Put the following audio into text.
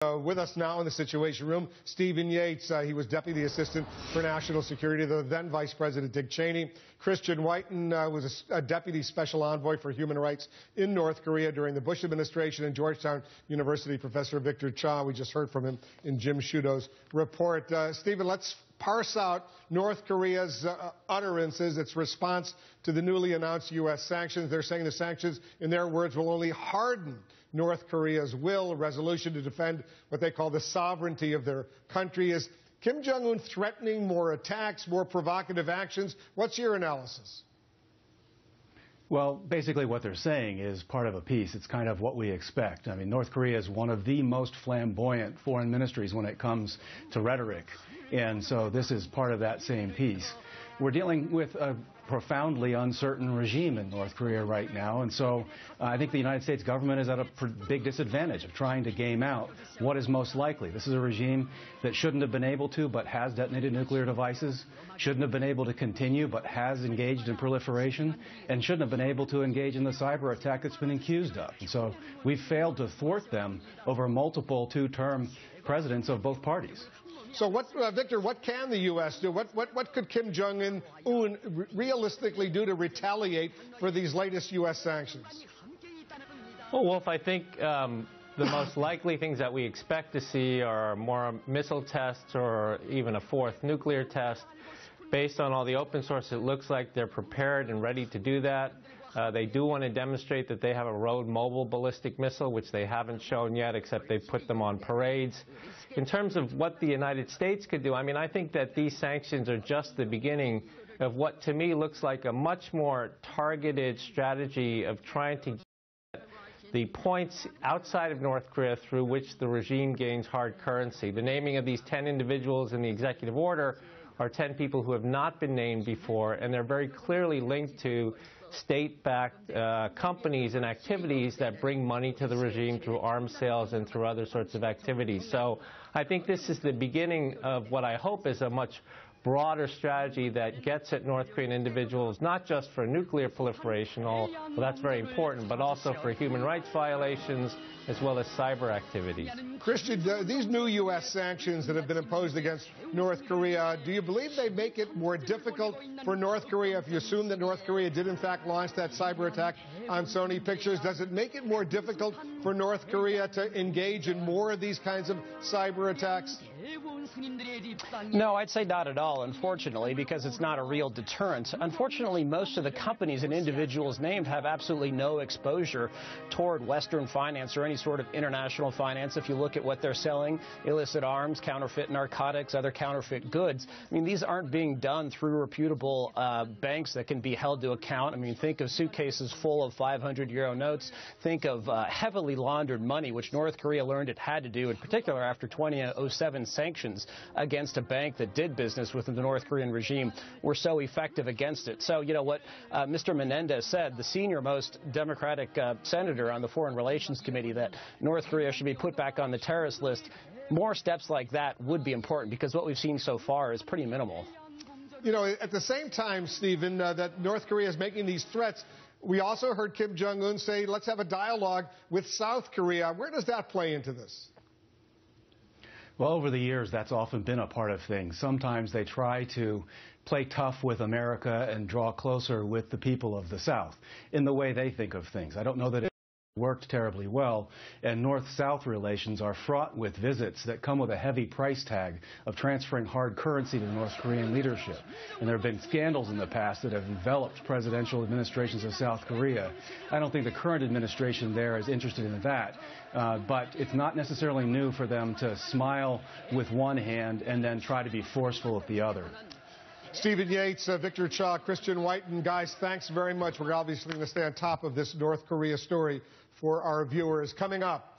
With us now in the Situation Room, Stephen Yates. He was Deputy Assistant for National Security to the then Vice President Dick Cheney. Christian Whiton was a Deputy Special Envoy for Human Rights in North Korea during the Bush administration, and Georgetown University Professor Victor Cha. We just heard from him in Jim Sciutto's report. Stephen, let's parse out North Korea's utterances, its response to the newly announced U.S. sanctions. They're saying the sanctions, in their words, will only harden North Korea's will. A resolution to defend what they call the sovereignty of their country. Is Kim Jong-un threatening more attacks, more provocative actions? What's your analysis? Well, basically what they're saying is part of a piece. It's kind of what we expect. I mean, North Korea is one of the most flamboyant foreign ministries when it comes to rhetoric. And so this is part of that same piece. We're dealing with a profoundly uncertain regime in North Korea right now, and so I think the United States government is at a big disadvantage of trying to game out what is most likely. This is a regime that shouldn't have been able to, but has detonated nuclear devices, shouldn't have been able to continue, but has engaged in proliferation, and shouldn't have been able to engage in the cyber attack it's been accused of. And so we've failed to thwart them over multiple two-term presidents of both parties. So, Victor, what can the U.S. do? What could Kim Jong-un realistically do to retaliate for these latest U.S. sanctions? Well, Wolf, I think the most likely things that we expect to see are more missile tests or even a fourth nuclear test. Based on all the open source, it looks like they're prepared and ready to do that. They do want to demonstrate that they have a road mobile ballistic missile, which they haven't shown yet, except they've put them on parades. In terms of what the United States could do, I mean, I think that these sanctions are just the beginning of what to me looks like a much more targeted strategy of trying to get the points outside of North Korea through which the regime gains hard currency. The naming of these 10 individuals in the executive order are 10 people who have not been named before, and they're very clearly linked to state-backed companies and activities that bring money to the regime through arms sales and through other sorts of activities. So I think this is the beginning of what I hope is a much broader strategy that gets at North Korean individuals, not just for nuclear proliferation, well, that's very important, but also for human rights violations as well as cyber activities. Christian, these new U.S. sanctions that have been imposed against North Korea, do you believe they make it more difficult for North Korea, if you assume that North Korea did in fact launch that cyber attack on Sony Pictures? Does it make it more difficult for North Korea to engage in more of these kinds of cyber attacks? No, I'd say not at all, unfortunately, because it's not a real deterrent. Unfortunately, most of the companies and individuals named have absolutely no exposure toward Western finance or any sort of international finance. If you look at what they're selling, illicit arms, counterfeit narcotics, other counterfeit goods, I mean, these aren't being done through reputable banks that can be held to account. I mean, think of suitcases full of 500-euro notes. Think of heavily laundered money, which North Korea learned it had to do, in particular after 2007 sanctions against a bank that did business with the North Korean regime were so effective against it. So, you know what Mr. Menendez said, the senior-most Democratic senator on the Foreign Relations Committee, that North Korea should be put back on the terrorist list. More steps like that would be important, because what we've seen so far is pretty minimal. You know, at the same time, Stephen, that North Korea is making these threats, we also heard Kim Jong-un say, let's have a dialogue with South Korea. Where does that play into this? Well, over the years, that's often been a part of things. Sometimes they try to play tough with America and draw closer with the people of the South in the way they think of things. I don't know that it worked terribly well, and North-South relations are fraught with visits that come with a heavy price tag of transferring hard currency to North Korean leadership. And there have been scandals in the past that have enveloped presidential administrations of South Korea. I don't think the current administration there is interested in that, but it's not necessarily new for them to smile with one hand and then try to be forceful with the other. Stephen Yates, Victor Cha, Christian Whiton, guys, thanks very much. We're obviously going to stay on top of this North Korea story for our viewers. Coming up,